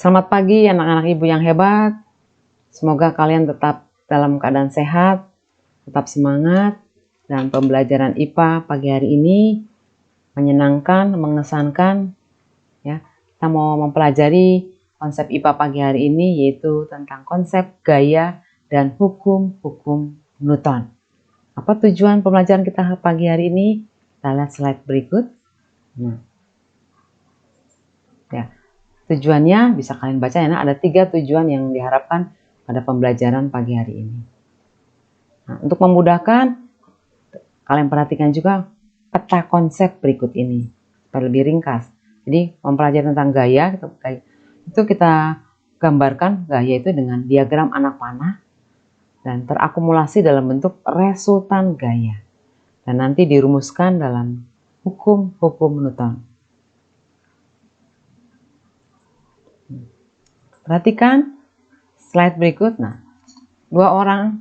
Selamat pagi anak-anak ibu yang hebat. Semoga kalian tetap dalam keadaan sehat, tetap semangat, dan pembelajaran IPA pagi hari ini menyenangkan, mengesankan. Ya, kita mau mempelajari konsep IPA pagi hari ini, yaitu tentang konsep gaya dan hukum-hukum Newton. Apa tujuan pembelajaran kita pagi hari ini? Kita lihat slide berikut. Ya, tujuannya bisa kalian baca ya. Ada 3 tujuan yang diharapkan pada pembelajaran pagi hari ini. Nah, untuk memudahkan, kalian perhatikan juga peta konsep berikut ini supaya lebih ringkas. Jadi mempelajari tentang gaya, itu kita gambarkan gaya itu dengan diagram anak panah dan terakumulasi dalam bentuk resultan gaya. Dan nanti dirumuskan dalam hukum-hukum Newton. Perhatikan slide berikut. Nah, 2 orang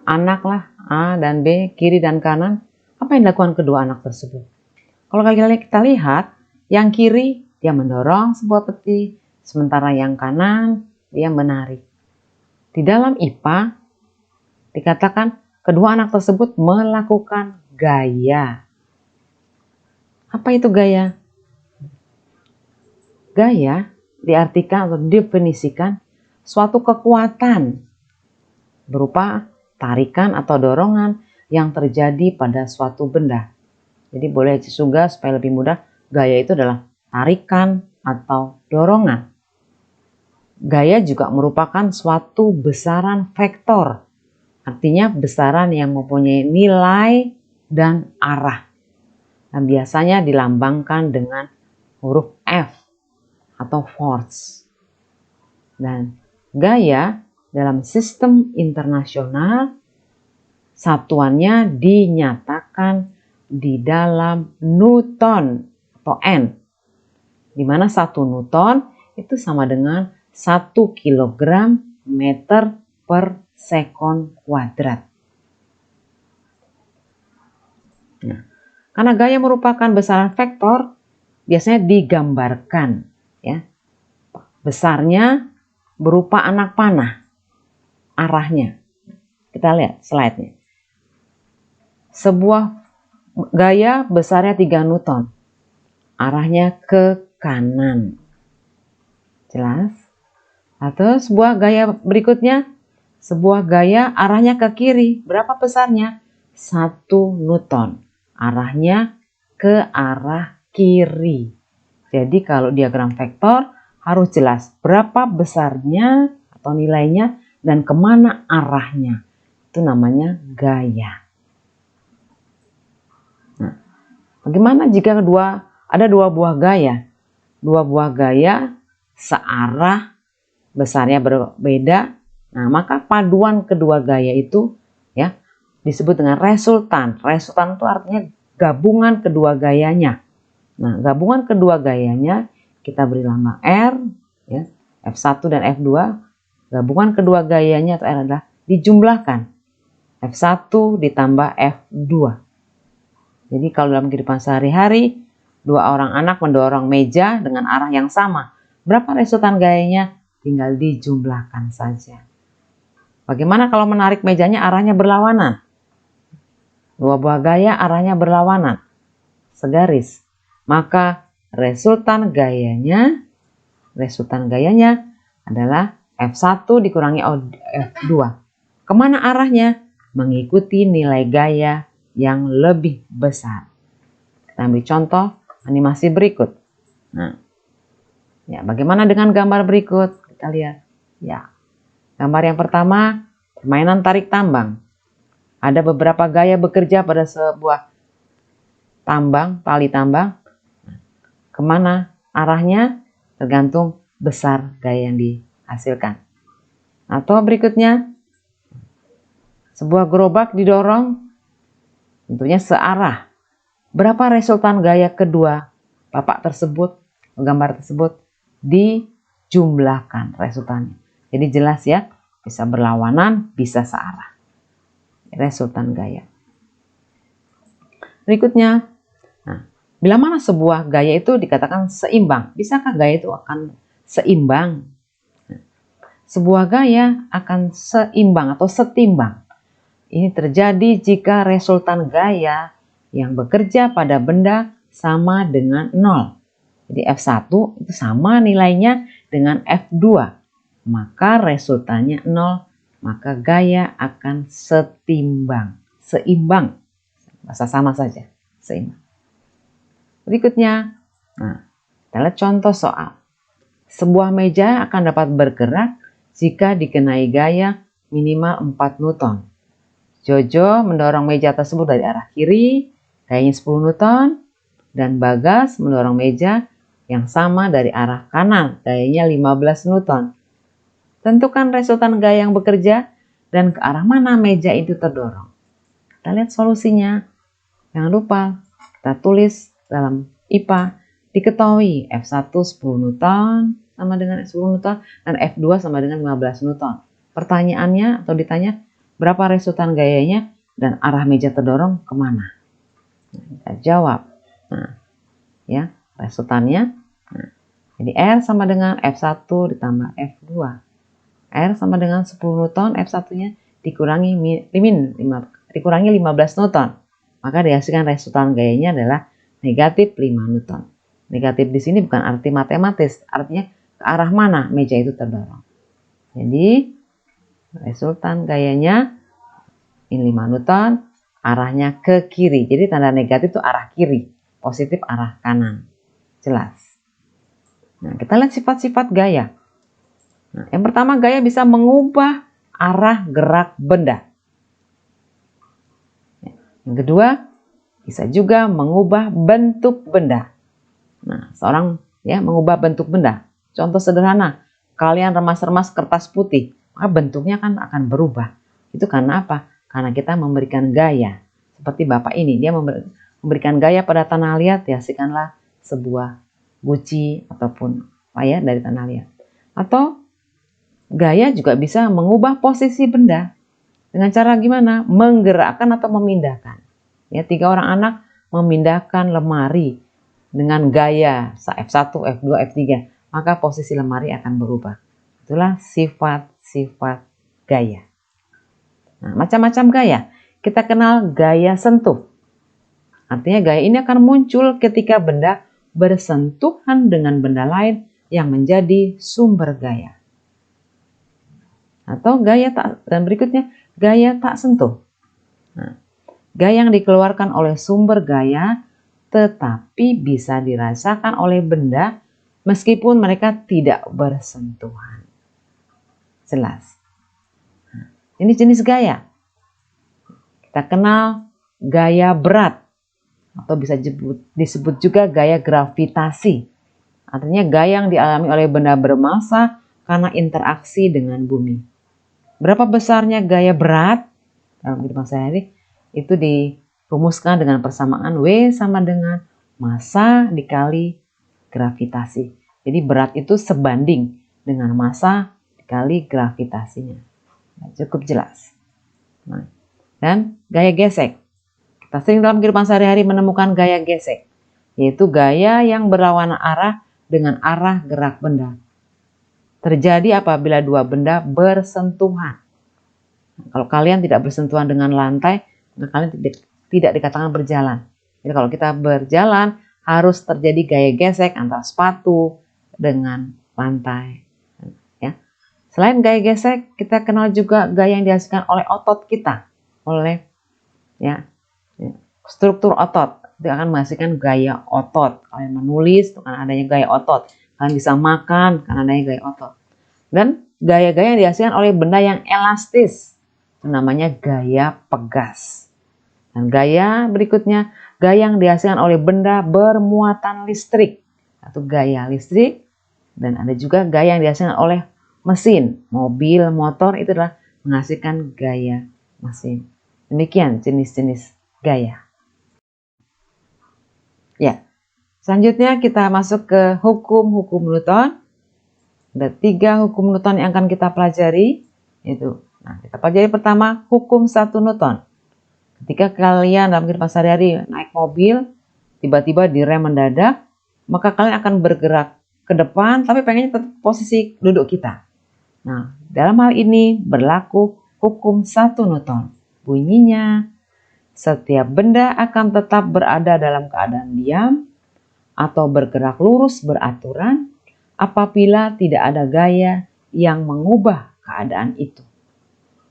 anak lah, A dan B, kiri dan kanan. Apa yang dilakukan kedua anak tersebut? Kalau kita lihat, yang kiri dia mendorong sebuah peti, sementara yang kanan dia menarik. Di dalam IPA dikatakan kedua anak tersebut melakukan gaya. Apa itu gaya? Gaya diartikan atau definisikan suatu kekuatan berupa tarikan atau dorongan yang terjadi pada suatu benda. Jadi boleh juga supaya lebih mudah, gaya itu adalah tarikan atau dorongan. Gaya juga merupakan suatu besaran vektor, artinya besaran yang mempunyai nilai dan arah. Dan biasanya dilambangkan dengan huruf F atau force. Dan gaya dalam sistem internasional satuannya dinyatakan di dalam Newton atau N, di mana 1 Newton itu sama dengan 1 kilogram meter per sekon kuadrat. Nah, karena gaya merupakan besaran vektor, biasanya digambarkan, ya, besarnya berupa anak panah, arahnya. Kita lihat slide-nya. Sebuah gaya besarnya 3 Newton, arahnya ke kanan. Jelas? Atau sebuah gaya berikutnya, sebuah gaya arahnya ke kiri. Berapa besarnya? 1 Newton, arahnya ke arah kiri. Jadi kalau diagram vektor harus jelas berapa besarnya atau nilainya dan kemana arahnya. Itu namanya gaya. Nah, bagaimana jika ada 2 buah gaya? 2 buah gaya searah, besarnya berbeda. Nah, maka paduan kedua gaya itu ya disebut dengan resultan. Resultan itu artinya gabungan kedua gayanya. Nah, gabungan kedua gayanya kita beri nama R, ya, F1 dan F2. Gabungan kedua gayanya itu adalah dijumlahkan. F1 ditambah F2. Jadi kalau dalam kehidupan sehari-hari, 2 orang anak mendorong meja dengan arah yang sama. Berapa resultan gayanya? Tinggal dijumlahkan saja. Bagaimana kalau menarik mejanya arahnya berlawanan? 2 buah gaya arahnya berlawanan, segaris. Maka resultan gayanya adalah F1 dikurangi F2. Kemana arahnya? Mengikuti nilai gaya yang lebih besar. Kita ambil contoh animasi berikut. Nah, ya, bagaimana dengan gambar berikut? Kita lihat. Ya, gambar yang pertama, permainan tarik tambang. Ada beberapa gaya bekerja pada sebuah tali tambang. Kemana arahnya? Tergantung besar gaya yang dihasilkan. Atau berikutnya, sebuah gerobak didorong, tentunya searah. Berapa resultan gaya kedua bapak tersebut, gambar tersebut, dijumlahkan resultannya. Jadi jelas ya, bisa berlawanan, bisa searah. Resultan gaya. Berikutnya, nah, Bila mana sebuah gaya itu dikatakan seimbang? Bisakah gaya itu akan seimbang? Sebuah gaya akan seimbang atau setimbang. Ini terjadi jika resultan gaya yang bekerja pada benda sama dengan 0. Jadi F1 itu sama nilainya dengan F2. Maka resultannya 0, maka gaya akan setimbang. Seimbang. Bahasa sama saja, seimbang. Berikutnya, kita lihat contoh soal. Sebuah meja akan dapat bergerak jika dikenai gaya minimal 4 Newton. Jojo mendorong meja tersebut dari arah kiri, gayanya 10 Newton, dan Bagas mendorong meja yang sama dari arah kanan, gayanya 15 Newton. Tentukan resultan gaya yang bekerja dan ke arah mana meja itu terdorong. Kita lihat solusinya. Jangan lupa kita tulis dalam IPA, diketahui F1 10 Newton sama dengan 10 Newton dan F2 sama dengan 15 Newton. Pertanyaannya atau ditanya berapa resultan gayanya dan arah meja terdorong kemana? Kita jawab. Ya, resultannya. Jadi R sama dengan F1 ditambah F2. R sama dengan 10 Newton, F1-nya dikurangi 15 Newton. Maka dihasilkan resultan gayanya adalah negatif 5 Newton. Negatif di sini bukan arti matematis, artinya ke arah mana meja itu terdorong. Jadi resultan gayanya ini 5 Newton, arahnya ke kiri. Jadi tanda negatif itu arah kiri, positif arah kanan. Jelas. Nah, kita lihat sifat-sifat gaya. Nah, yang pertama, gaya bisa mengubah arah gerak benda. Yang kedua, bisa juga mengubah bentuk benda. Nah, seorang mengubah bentuk benda. Contoh sederhana, kalian remas-remas kertas putih, maka bentuknya kan akan berubah. Itu karena apa? Karena kita memberikan gaya. Seperti Bapak ini, dia memberikan gaya pada tanah liat, dihasilkanlah sebuah guci ataupun dari tanah liat. Atau gaya juga bisa mengubah posisi benda. Dengan cara gimana? Menggerakkan atau memindahkan. Ya, 3 orang anak memindahkan lemari dengan gaya F1, F2, F3. Maka posisi lemari akan berubah. Itulah sifat-sifat gaya. Nah, macam-macam gaya. Kita kenal gaya sentuh. Artinya gaya ini akan muncul ketika benda bersentuhan dengan benda lain yang menjadi sumber gaya. Atau gaya tak, dan berikutnya gaya tak sentuh. Nah, gaya yang dikeluarkan oleh sumber gaya tetapi bisa dirasakan oleh benda meskipun mereka tidak bersentuhan. Jelas. Nah, ini jenis gaya. Kita kenal gaya berat atau bisa disebut juga gaya gravitasi. Artinya gaya yang dialami oleh benda bermassa karena interaksi dengan bumi. Berapa besarnya gaya berat dalam kehidupan sehari-hari itu dirumuskan dengan persamaan W sama dengan massa dikali gravitasi. Jadi berat itu sebanding dengan massa dikali gravitasinya. Nah, cukup jelas. Nah, dan gaya gesek. Kita sering dalam kehidupan sehari-hari menemukan gaya gesek, yaitu gaya yang berlawanan arah dengan arah gerak benda. Terjadi apabila dua benda bersentuhan. Nah, kalau kalian tidak bersentuhan dengan lantai, maka kalian tidak dikatakan berjalan. Jadi kalau kita berjalan, harus terjadi gaya gesek antara sepatu dengan lantai. Ya. Selain gaya gesek, kita kenal juga gaya yang dihasilkan oleh otot kita, oleh struktur otot. Itu akan menghasilkan gaya otot. Kalian menulis, itu kan adanya gaya otot. Kalian bisa makan, karena adanya gaya otot. Dan gaya-gaya yang dihasilkan oleh benda yang elastis, itu namanya gaya pegas. Dan gaya berikutnya, gaya yang dihasilkan oleh benda bermuatan listrik, atau gaya listrik. Dan ada juga gaya yang dihasilkan oleh mesin, mobil, motor, itu adalah menghasilkan gaya mesin. Demikian jenis-jenis gaya. Ya, selanjutnya kita masuk ke hukum-hukum Newton. Ada 3 hukum Newton yang akan kita pelajari. Kita pelajari pertama, hukum 1 Newton. Ketika kalian dalam kehidupan sehari-hari naik mobil, tiba-tiba direm mendadak, maka kalian akan bergerak ke depan tapi pengennya tetap posisi duduk kita. Nah, dalam hal ini berlaku hukum 1 Newton. Bunyinya, setiap benda akan tetap berada dalam keadaan diam atau bergerak lurus beraturan apabila tidak ada gaya yang mengubah keadaan itu.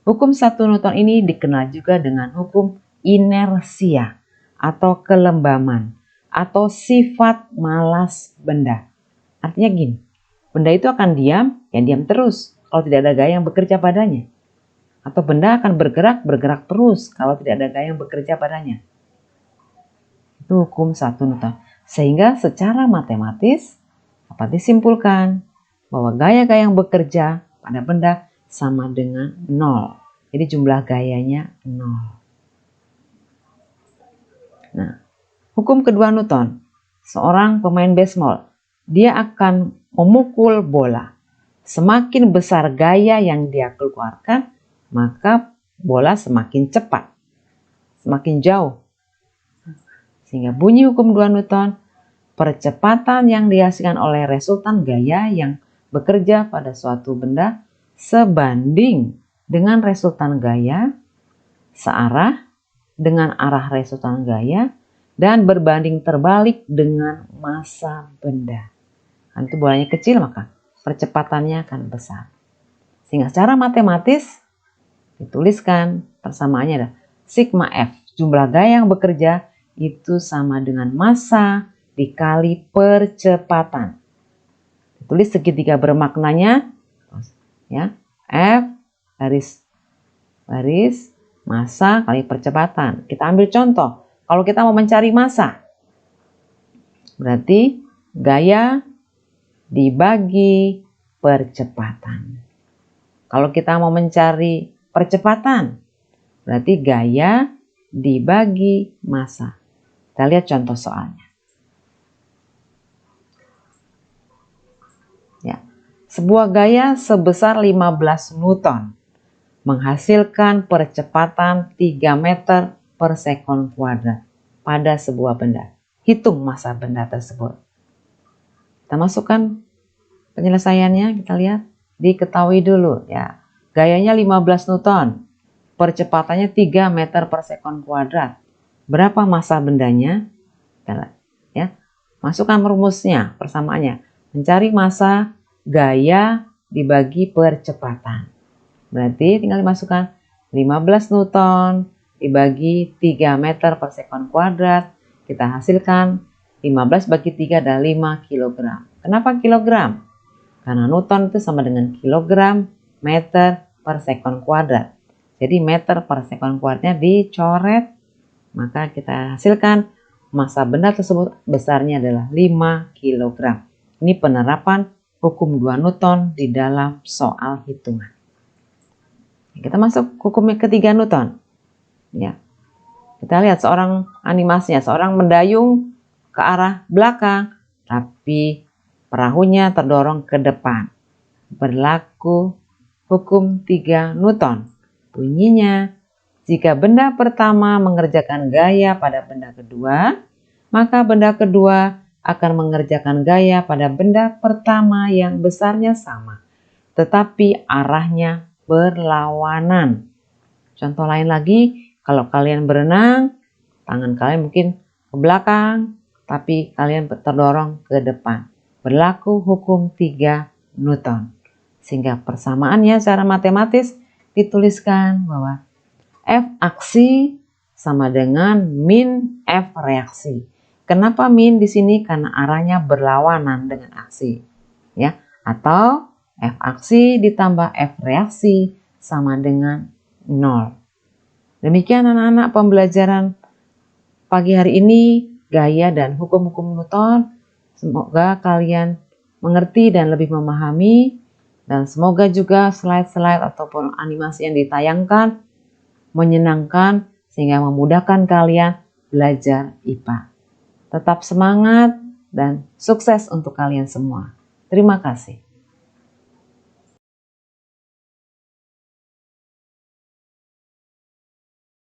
Hukum 1 Newton ini dikenal juga dengan hukum inersia atau kelembaman atau sifat malas benda. Artinya gini, benda itu akan diam, ya diam terus kalau tidak ada gaya yang bekerja padanya. Atau benda akan bergerak terus kalau tidak ada gaya yang bekerja padanya. Itu hukum 1 Newton. Sehingga secara matematis dapat disimpulkan bahwa gaya-gaya yang bekerja pada benda sama dengan 0. Jadi jumlah gayanya 0. Nah, hukum kedua Newton. Seorang pemain baseball, dia akan memukul bola. Semakin besar gaya yang dia keluarkan, maka bola semakin cepat, semakin jauh. Sehingga bunyi hukum 2 Newton, percepatan yang dihasilkan oleh resultan gaya yang bekerja pada suatu benda sebanding dengan resultan gaya searah dengan arah resultan gaya dan berbanding terbalik dengan massa benda. Kan itu bolanya kecil maka percepatannya akan besar. Sehingga secara matematis dituliskan persamaannya adalah sigma F. Jumlah gaya yang bekerja itu sama dengan massa dikali percepatan. Ditulis segitiga bermaknanya ya, F garis massa kali percepatan. Kita ambil contoh. Kalau kita mau mencari massa, berarti gaya dibagi percepatan. Kalau kita mau mencari percepatan, berarti gaya dibagi massa. Kita lihat contoh soalnya. Ya. Sebuah gaya sebesar 15 Newton menghasilkan percepatan 3 meter per sekon kuadrat pada sebuah benda. Hitung massa benda tersebut. Kita masukkan penyelesaiannya, kita lihat. Diketahui dulu ya. Gayanya 15 Newton. Percepatannya 3 meter per sekon kuadrat. Berapa massa bendanya? Kita lihat, ya. Masukkan rumusnya, persamaannya. Mencari massa gaya dibagi percepatan. Berarti tinggal dimasukkan 15 Newton dibagi 3 meter per sekon kuadrat. Kita hasilkan 15 bagi 3 adalah 5 kg. Kenapa kilogram? Karena Newton itu sama dengan kilogram meter per sekon kuadrat. Jadi meter per sekon kuadratnya dicoret. Maka kita hasilkan massa benda tersebut besarnya adalah 5 kg. Ini penerapan hukum 2 Newton di dalam soal hitungan. Kita masuk hukum yang ketiga Newton. Ya. Kita lihat seorang animasinya, seorang mendayung ke arah belakang, tapi perahunya terdorong ke depan. Berlaku hukum 3 Newton. Bunyinya, jika benda pertama mengerjakan gaya pada benda kedua, maka benda kedua akan mengerjakan gaya pada benda pertama yang besarnya sama, tetapi arahnya berlawanan. Contoh lain lagi, kalau kalian berenang, tangan kalian mungkin ke belakang, tapi kalian terdorong ke depan. Berlaku hukum 3 Newton. Sehingga persamaannya secara matematis dituliskan bahwa F aksi sama dengan min F reaksi. Kenapa min di sini? Karena arahnya berlawanan dengan aksi. Ya, atau F aksi ditambah F reaksi sama dengan 0. Demikian anak-anak pembelajaran pagi hari ini, gaya dan hukum-hukum Newton. Semoga kalian mengerti dan lebih memahami. Dan semoga juga slide-slide ataupun animasi yang ditayangkan menyenangkan sehingga memudahkan kalian belajar IPA. Tetap semangat dan sukses untuk kalian semua. Terima kasih.